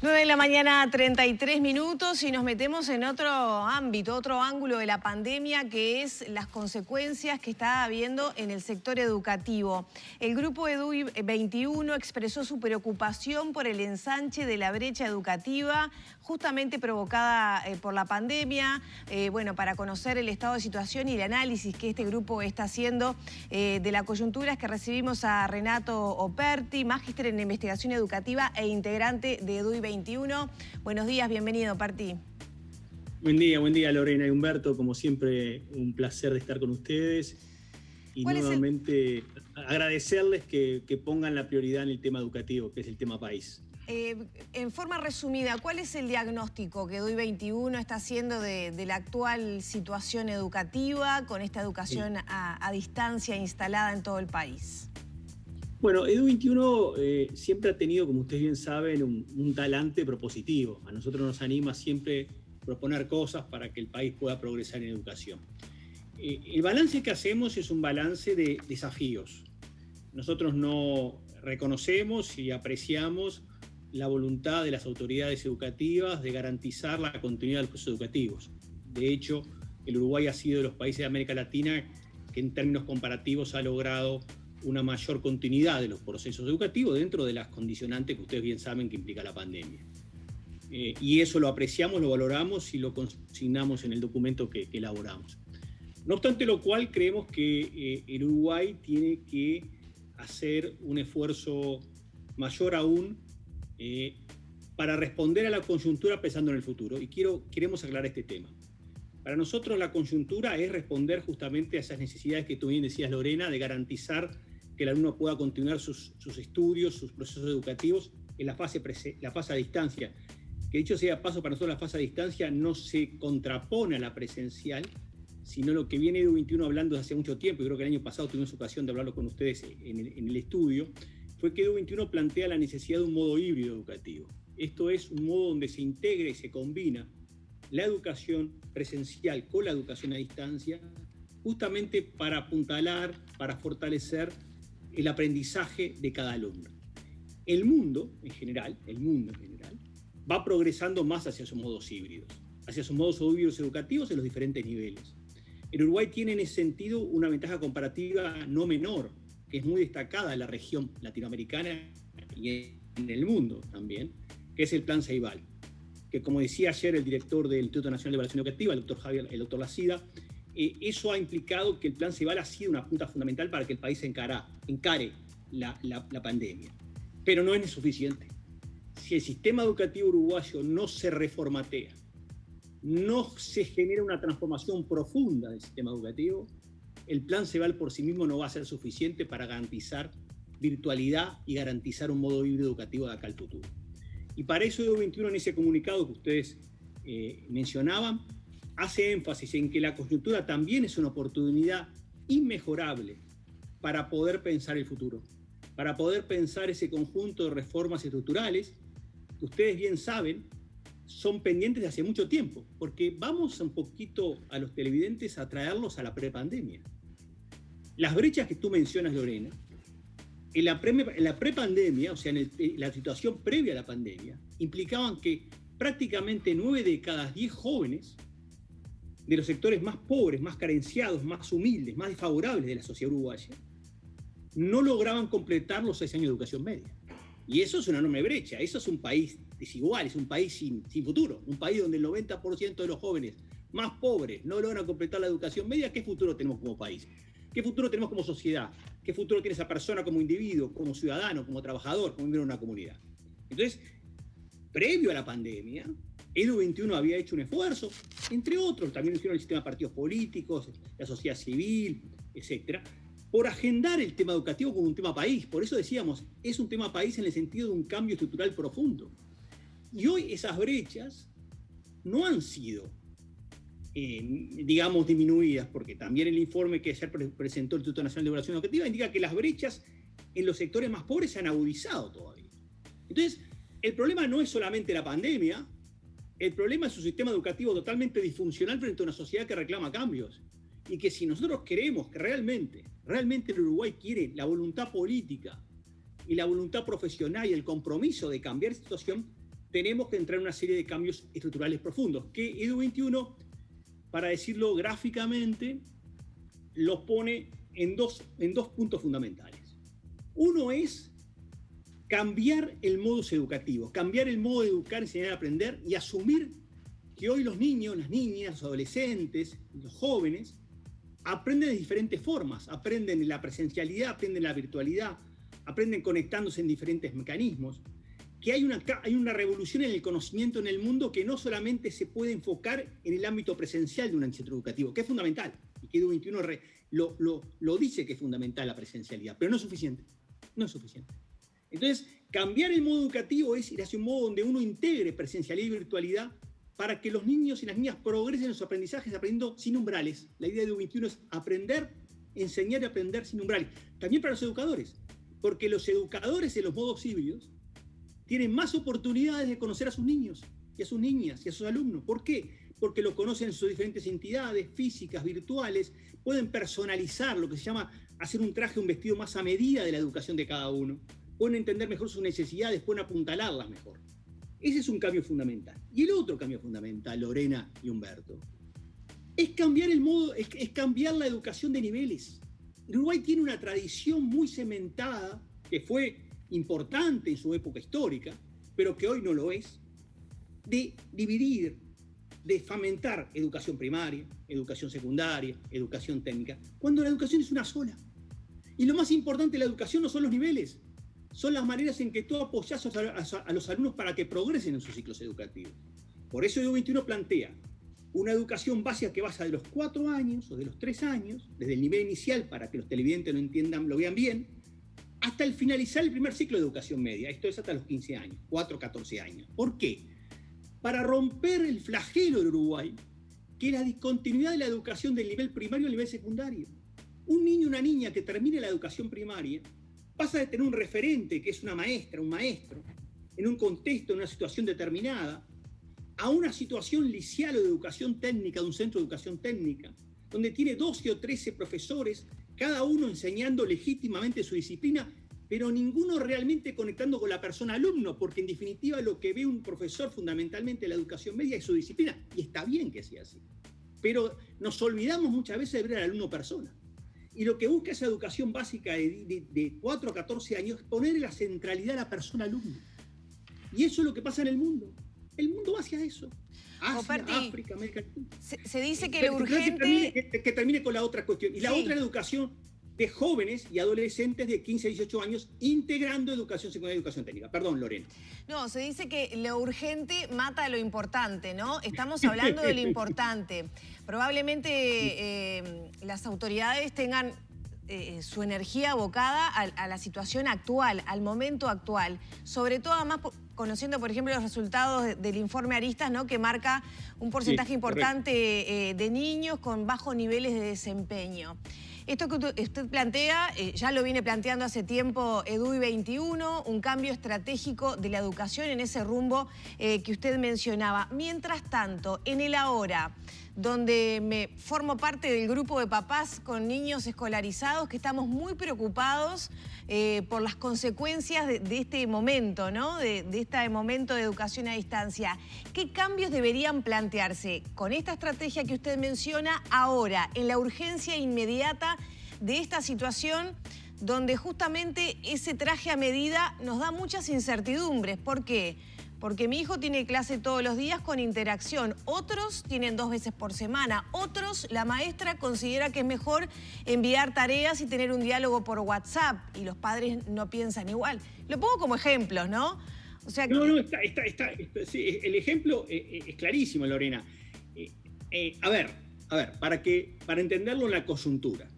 9 de la mañana, 33 minutos, y nos metemos en otro ámbito, otro ángulo de la pandemia, que es las consecuencias que está habiendo en el sector educativo. El grupo EDUI 21 expresó su preocupación por el ensanche de la brecha educativa, justamente provocada por la pandemia. Bueno, para conocer el estado de situación y el análisis que este grupo está haciendo de la coyuntura, es que recibimos a Renato Operti, magíster en investigación educativa e integrante de EDUI 21. Buenos días, bienvenido, Operti. Buen día Lorena y Humberto, como siempre un placer de estar con ustedes y nuevamente agradecerles que pongan la prioridad en el tema educativo, que es el tema país. En forma resumida, ¿cuál es el diagnóstico que EDUI 21 está haciendo de la actual situación educativa con esta educación a distancia instalada en todo el país? Bueno, EDUI 21 siempre ha tenido, como ustedes bien saben, un talante propositivo. A nosotros nos anima siempre proponer cosas para que el país pueda progresar en educación. El balance que hacemos es un balance de desafíos. Nosotros no reconocemos y apreciamos la voluntad de las autoridades educativas de garantizar la continuidad de los procesos educativos. De hecho, el Uruguay ha sido de los países de América Latina que en términos comparativos ha logrado una mayor continuidad de los procesos educativos dentro de las condicionantes que ustedes bien saben que implica la pandemia. Y eso lo apreciamos, lo valoramos y lo consignamos en el documento que elaboramos. No obstante lo cual, creemos que el Uruguay tiene que hacer un esfuerzo mayor aún para responder a la coyuntura pensando en el futuro. Y queremos aclarar este tema. Para nosotros la coyuntura es responder justamente a esas necesidades que tú bien decías, Lorena, de garantizar que el alumno pueda continuar sus estudios, sus procesos educativos en la fase a distancia. Que dicho sea paso, para nosotros la fase a distancia no se contrapone a la presencial, sino lo que viene EDUI 21 hablando desde hace mucho tiempo, y creo que el año pasado tuvimos ocasión de hablarlo con ustedes en el estudio, fue que EDUI 21 plantea la necesidad de un modo híbrido educativo. Esto es un modo donde se integra y se combina la educación presencial con la educación a distancia, justamente para apuntalar, para fortalecer el aprendizaje de cada alumno. El mundo en general, va progresando más hacia esos modos híbridos educativos en los diferentes niveles. El Uruguay tiene en ese sentido una ventaja comparativa no menor, que es muy destacada en la región latinoamericana y en el mundo también, que es el Plan Ceibal, que como decía ayer el director del Instituto Nacional de Evaluación Educativa, el doctor Lacida, eso ha implicado que el Plan Ceibal ha sido una punta fundamental para que el país encare la pandemia. Pero no es suficiente. Si el sistema educativo uruguayo no se reformatea, no se genera una transformación profunda del sistema educativo, el Plan Ceibal por sí mismo no va a ser suficiente para garantizar virtualidad y garantizar un modo híbrido educativo de acá al futuro. Y para eso EDUI 21 en ese comunicado que ustedes mencionaban, hace énfasis en que la coyuntura también es una oportunidad inmejorable para poder pensar el futuro, para poder pensar ese conjunto de reformas estructurales que ustedes bien saben son pendientes de hace mucho tiempo, porque vamos un poquito a los televidentes a traerlos a la prepandemia. Las brechas que tú mencionas, Lorena, en la prepandemia, o sea, en la situación previa a la pandemia, implicaban que prácticamente 9 de cada 10 jóvenes de los sectores más pobres, más carenciados, más humildes, más desfavorables de la sociedad uruguaya, no lograban completar los 6 años de educación media. Y eso es una enorme brecha, eso es un país desigual, es un país sin futuro, un país donde el 90% de los jóvenes más pobres no logran completar la educación media. ¿Qué futuro tenemos como país? ¿Qué futuro tenemos como sociedad? ¿Qué futuro tiene esa persona como individuo, como ciudadano, como trabajador, como miembro de una comunidad? Entonces, previo a la pandemia, EDUI 21 había hecho un esfuerzo, entre otros, también hicieron el sistema de partidos políticos, la sociedad civil, etcétera, por agendar el tema educativo como un tema país. Por eso decíamos, es un tema país en el sentido de un cambio estructural profundo. Y hoy esas brechas no han sido, digamos, disminuidas, porque también el informe que ayer presentó el Instituto Nacional de Evaluación Educativa indica que las brechas en los sectores más pobres se han agudizado todavía. Entonces, el problema no es solamente la pandemia, el problema es un sistema educativo totalmente disfuncional frente a una sociedad que reclama cambios. Y que si nosotros queremos que realmente el Uruguay quiere la voluntad política y la voluntad profesional y el compromiso de cambiar esta situación, tenemos que entrar en una serie de cambios estructurales profundos, que Edu21, para decirlo gráficamente, los pone en dos puntos fundamentales. Uno es cambiar el modus educativo, cambiar el modo de educar, enseñar a aprender y asumir que hoy los niños, las niñas, los adolescentes, los jóvenes, aprenden de diferentes formas, aprenden en la presencialidad, aprenden en la virtualidad, aprenden conectándose en diferentes mecanismos, que hay una revolución en el conocimiento en el mundo que no solamente se puede enfocar en el ámbito presencial de un centro educativo, que es fundamental, y que Edu21 lo dice que es fundamental la presencialidad, pero no es suficiente, no es suficiente. Entonces, cambiar el modo educativo es ir hacia un modo donde uno integre presencialidad y virtualidad para que los niños y las niñas progresen en sus aprendizajes aprendiendo sin umbrales. La idea de Edu21 es aprender, enseñar y aprender sin umbrales. También para los educadores, porque los educadores en los modos híbridos tienen más oportunidades de conocer a sus niños y a sus niñas y a sus alumnos. ¿Por qué? Porque lo conocen en sus diferentes entidades físicas, virtuales, pueden personalizar lo que se llama hacer un traje, un vestido más a medida de la educación de cada uno, pueden entender mejor sus necesidades, pueden apuntalarlas mejor. Ese es un cambio fundamental. Y el otro cambio fundamental, Lorena y Humberto, es cambiar el modo, es cambiar la educación de niveles. Uruguay tiene una tradición muy cementada, que fue importante en su época histórica, pero que hoy no lo es, de dividir, de fragmentar educación primaria, educación secundaria, educación técnica, cuando la educación es una sola. Y lo más importante de la educación no son los niveles, son las maneras en que tú apoyas a los alumnos para que progresen en sus ciclos educativos. Por eso Edu21 plantea una educación básica que pasa de los 4 años o de los 3 años, desde el nivel inicial para que los televidentes lo entiendan, lo vean bien, hasta el finalizar el primer ciclo de educación media. Esto es hasta los 15 años, 4 o 14 años. ¿Por qué? Para romper el flagelo del Uruguay, que es la discontinuidad de la educación del nivel primario al nivel secundario. Un niño o una niña que termine la educación primaria pasa de tener un referente, que es una maestra, un maestro, en un contexto, en una situación determinada, a una situación liceal o de educación técnica, de un centro de educación técnica, donde tiene 12 o 13 profesores, cada uno enseñando legítimamente su disciplina, pero ninguno realmente conectando con la persona alumno, porque en definitiva lo que ve un profesor fundamentalmente en la educación media es su disciplina, y está bien que sea así. Pero nos olvidamos muchas veces de ver al alumno persona. Y lo que busca esa educación básica de 4 a 14 años es poner la centralidad a la persona alumno. Y eso es lo que pasa en el mundo. El mundo va hacia eso. Asia, África, América Latina. Se dice que lo urgente... Que termine con la otra cuestión. Y la otra es la educación de jóvenes y adolescentes de 15 a 18 años integrando educación secundaria y educación técnica. Perdón, Lorena. No, se dice que lo urgente mata lo importante, ¿no? Estamos hablando de lo importante. Probablemente las autoridades tengan su energía abocada a la situación actual, al momento actual. Sobre todo, además, conociendo, por ejemplo, los resultados del informe Aristas, ¿no? Que marca un porcentaje importante de niños con bajos niveles de desempeño. Esto que usted plantea, ya lo viene planteando hace tiempo Edu21, un cambio estratégico de la educación en ese rumbo que usted mencionaba. Mientras tanto, en el ahora, donde me formo parte del grupo de papás con niños escolarizados que estamos muy preocupados por las consecuencias de este momento, ¿no? De este momento de educación a distancia. ¿Qué cambios deberían plantearse con esta estrategia que usted menciona ahora, en la urgencia inmediata de esta situación, donde justamente ese traje a medida nos da muchas incertidumbres? ¿Por qué? Porque mi hijo tiene clase todos los días con interacción, otros tienen 2 veces por semana, otros la maestra considera que es mejor enviar tareas y tener un diálogo por WhatsApp, y los padres no piensan igual. Lo pongo como ejemplos, ¿no? O sea, sí, el ejemplo es clarísimo, Lorena. A ver, para entenderlo en la coyuntura.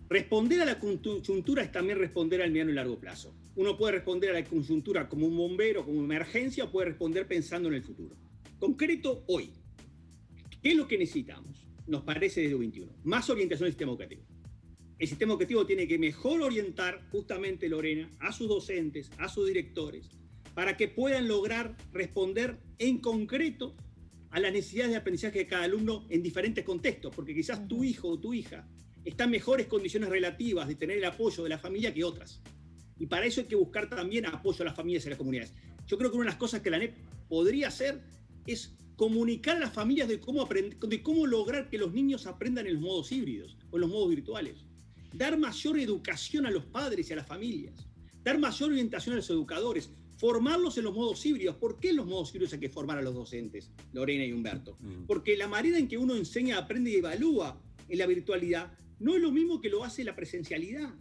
Responder a la coyuntura es también responder al mediano y largo plazo. Uno puede responder a la coyuntura como un bombero, como una emergencia, o puede responder pensando en el futuro. Concreto, hoy. ¿Qué es lo que necesitamos? Nos parece desde Edu21. Más orientación del sistema educativo. El sistema educativo tiene que mejor orientar, justamente, Lorena, a sus docentes, a sus directores, para que puedan lograr responder en concreto a las necesidades de aprendizaje de cada alumno en diferentes contextos, porque quizás tu hijo o tu hija está en mejores condiciones relativas de tener el apoyo de la familia que otras. Y para eso hay que buscar también apoyo a las familias y a las comunidades. Yo creo que una de las cosas que la ANEP podría hacer es comunicar a las familias de cómo lograr que los niños aprendan en los modos híbridos o en los modos virtuales. Dar mayor educación a los padres y a las familias. Dar mayor orientación a los educadores. Formarlos en los modos híbridos. ¿Por qué en los modos híbridos hay que formar a los docentes, Lorena y Humberto? Porque la manera en que uno enseña, aprende y evalúa en la virtualidad no es lo mismo que lo hace la presencialidad.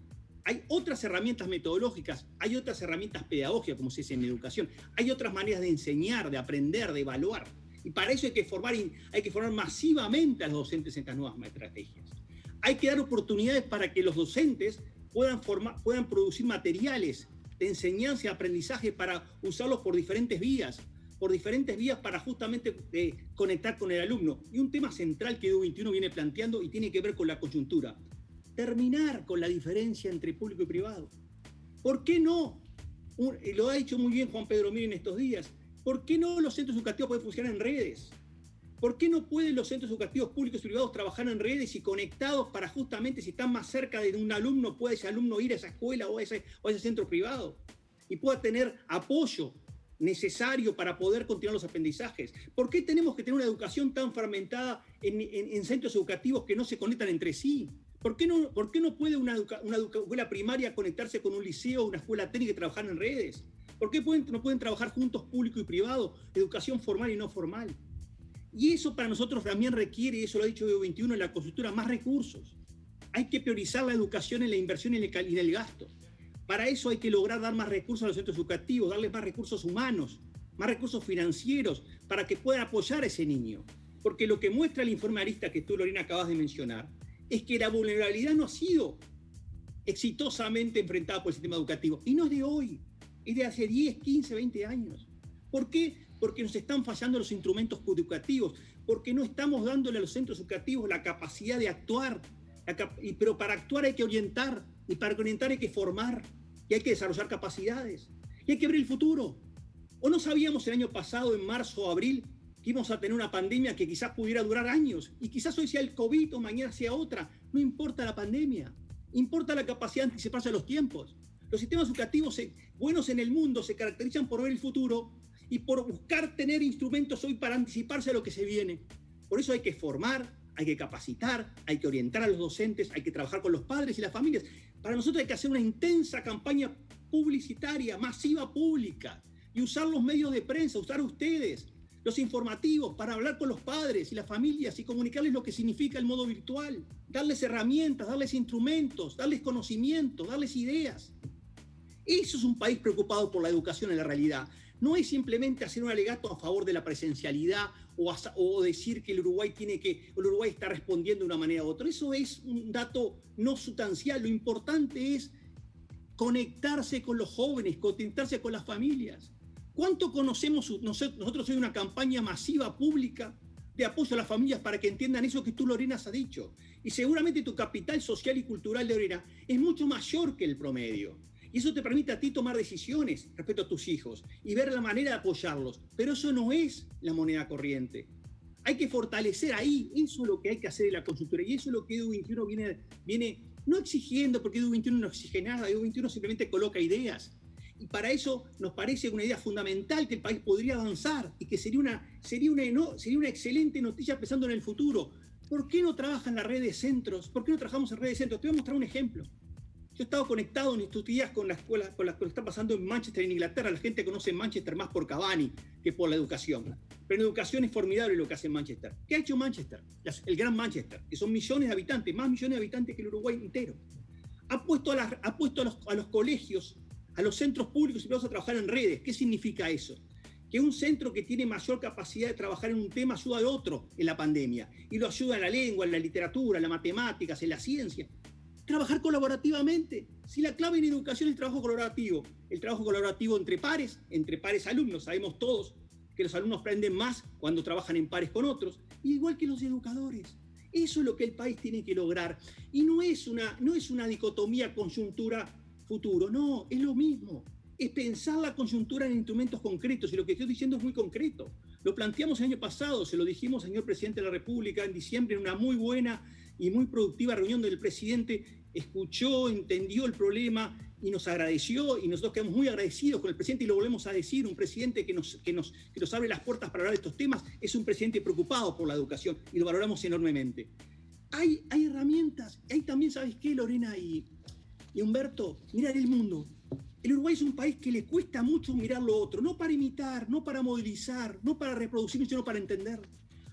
Hay otras herramientas metodológicas, hay otras herramientas pedagógicas, como se dice en educación, hay otras maneras de enseñar, de aprender, de evaluar. Y para eso hay que formar masivamente a los docentes en estas nuevas estrategias. Hay que dar oportunidades para que los docentes puedan producir materiales de enseñanza y aprendizaje para usarlos por diferentes vías para justamente conectar con el alumno. Y un tema central que EDU21 viene planteando y tiene que ver con la coyuntura. Terminar con la diferencia entre público y privado. ¿Por qué no? Lo ha dicho muy bien Juan Pedro Mir en estos días. ¿Por qué no los centros educativos pueden funcionar en redes? ¿Por qué no pueden los centros educativos públicos y privados trabajar en redes y conectados para justamente, si están más cerca de un alumno, puede ese alumno ir a esa escuela o a ese centro privado y pueda tener apoyo necesario para poder continuar los aprendizajes? ¿Por qué tenemos que tener una educación tan fragmentada en centros educativos que no se conectan entre sí? ¿Por qué no puede una escuela primaria conectarse con un liceo o una escuela técnica y trabajar en redes? ¿Por qué no pueden trabajar juntos público y privado, educación formal y no formal? Y eso para nosotros también requiere, y eso lo ha dicho EDU21 en la coyuntura, más recursos. Hay que priorizar la educación en la inversión y en el gasto. Para eso hay que lograr dar más recursos a los centros educativos, darles más recursos humanos, más recursos financieros, para que puedan apoyar a ese niño. Porque lo que muestra el informe Arista que tú, Lorena, acabas de mencionar, es que la vulnerabilidad no ha sido exitosamente enfrentada por el sistema educativo. Y no es de hoy, es de hace 10, 15, 20 años. ¿Por qué? Porque nos están fallando los instrumentos educativos, porque no estamos dándole a los centros educativos la capacidad de actuar. Pero para actuar hay que orientar, y para orientar hay que formar, y hay que desarrollar capacidades, y hay que ver el futuro. ¿O no sabíamos el año pasado, en marzo o abril, que íbamos a tener una pandemia que quizás pudiera durar años? Y quizás hoy sea el COVID o mañana sea otra. No importa la pandemia, importa la capacidad de anticiparse a los tiempos. Los sistemas educativos buenos en el mundo se caracterizan por ver el futuro y por buscar tener instrumentos hoy para anticiparse a lo que se viene. Por eso hay que formar, hay que capacitar, hay que orientar a los docentes, hay que trabajar con los padres y las familias. Para nosotros hay que hacer una intensa campaña publicitaria, masiva, pública, y usar los medios de prensa, usar ustedes, los informativos, para hablar con los padres y las familias y comunicarles lo que significa el modo virtual, darles herramientas, darles instrumentos, darles conocimientos, darles ideas. Eso es un país preocupado por la educación en la realidad. No es simplemente hacer un alegato a favor de la presencialidad o decir que el Uruguay está respondiendo de una manera u otra. Eso es un dato no sustancial. Lo importante es conectarse con los jóvenes, conectarse con las familias. ¿Cuánto conocemos? Nosotros hoy una campaña masiva pública de apoyo a las familias para que entiendan eso que tú, Lorena, has dicho. Y seguramente tu capital social y cultural, Lorena, es mucho mayor que el promedio. Y eso te permite a ti tomar decisiones respecto a tus hijos y ver la manera de apoyarlos. Pero eso no es la moneda corriente. Hay que fortalecer ahí. Eso es lo que hay que hacer en la coyuntura. Y eso es lo que EDU21 viene no exigiendo, porque EDU21 no exige nada. EDU21 simplemente coloca ideas. Y para eso nos parece una idea fundamental que el país podría avanzar y que sería una excelente noticia pensando en el futuro. ¿Por qué no trabajan las redes de centros? ¿Por qué no trabajamos en redes de centros? Te voy a mostrar un ejemplo. Yo he estado conectado en estos días con las escuelas, con lo que está pasando en Manchester, en Inglaterra. La gente conoce Manchester más por Cavani que por la educación. Pero en educación es formidable lo que hace Manchester. ¿Qué ha hecho Manchester? El gran Manchester, que son millones de habitantes, más millones de habitantes que el Uruguay entero. Ha puesto a los colegios, a los centros públicos y privados a trabajar en redes. ¿Qué significa eso? Que un centro que tiene mayor capacidad de trabajar en un tema ayuda al otro en la pandemia. Y lo ayuda en la lengua, en la literatura, en las matemáticas, en la ciencia. Trabajar colaborativamente. Si la clave en educación es el trabajo colaborativo entre pares alumnos, sabemos todos que los alumnos aprenden más cuando trabajan en pares con otros, igual que los educadores. Eso es lo que el país tiene que lograr. Y no es una dicotomía coyuntura-futuro, no, es lo mismo. Es pensar la coyuntura en instrumentos concretos, y lo que estoy diciendo es muy concreto. Lo planteamos el año pasado, se lo dijimos al señor presidente de la República en diciembre, en una muy buena y muy productiva reunión donde el presidente escuchó, entendió el problema y nos agradeció, y nosotros quedamos muy agradecidos con el presidente, y lo volvemos a decir, un presidente que nos abre las puertas para hablar de estos temas, es un presidente preocupado por la educación, y lo valoramos enormemente. Hay herramientas, hay también, ¿sabes qué, Lorena y Humberto? Mirar el mundo. El Uruguay es un país que le cuesta mucho mirar lo otro, no para imitar, no para modelizar, no para reproducir, sino para entender.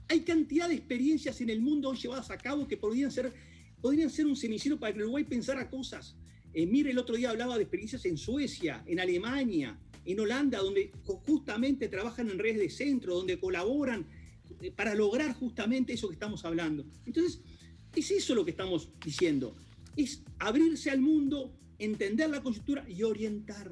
Hay cantidad de experiencias en el mundo hoy llevadas a cabo que podrían ser un semillero para que el Uruguay pensara cosas. Mire, el otro día hablaba de experiencias en Suecia, en Alemania, en Holanda, donde justamente trabajan en redes de centro, donde colaboran para lograr justamente eso que estamos hablando. Entonces, es eso lo que estamos diciendo, es abrirse al mundo, entender la coyuntura y orientar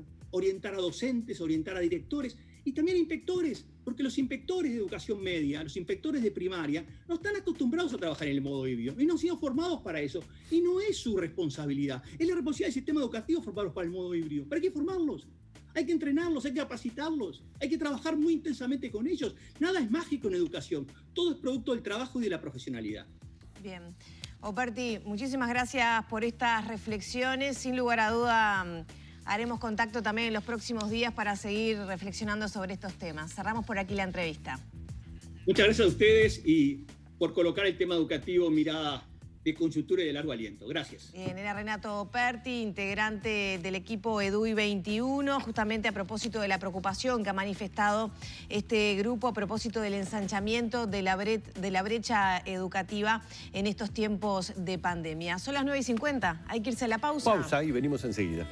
a docentes, orientar a directores y también a inspectores, porque los inspectores de educación media, los inspectores de primaria, no están acostumbrados a trabajar en el modo híbrido y no han sido formados para eso. Y no es su responsabilidad, es la responsabilidad del sistema educativo formarlos para el modo híbrido. ¿Para qué formarlos? Hay que entrenarlos, hay que capacitarlos, hay que trabajar muy intensamente con ellos. Nada es mágico en educación, todo es producto del trabajo y de la profesionalidad. Bien. Operti, muchísimas gracias por estas reflexiones. Sin lugar a duda, haremos contacto también en los próximos días para seguir reflexionando sobre estos temas. Cerramos por aquí la entrevista. Muchas gracias a ustedes y por colocar el tema educativo en mirada de coyuntura y de largo aliento. Gracias. Bien, era Renato Operti, integrante del equipo EDUI 21, justamente a propósito de la preocupación que ha manifestado este grupo a propósito del ensanchamiento de la brecha educativa en estos tiempos de pandemia. Son las 9:50, hay que irse a la pausa. Pausa y venimos enseguida.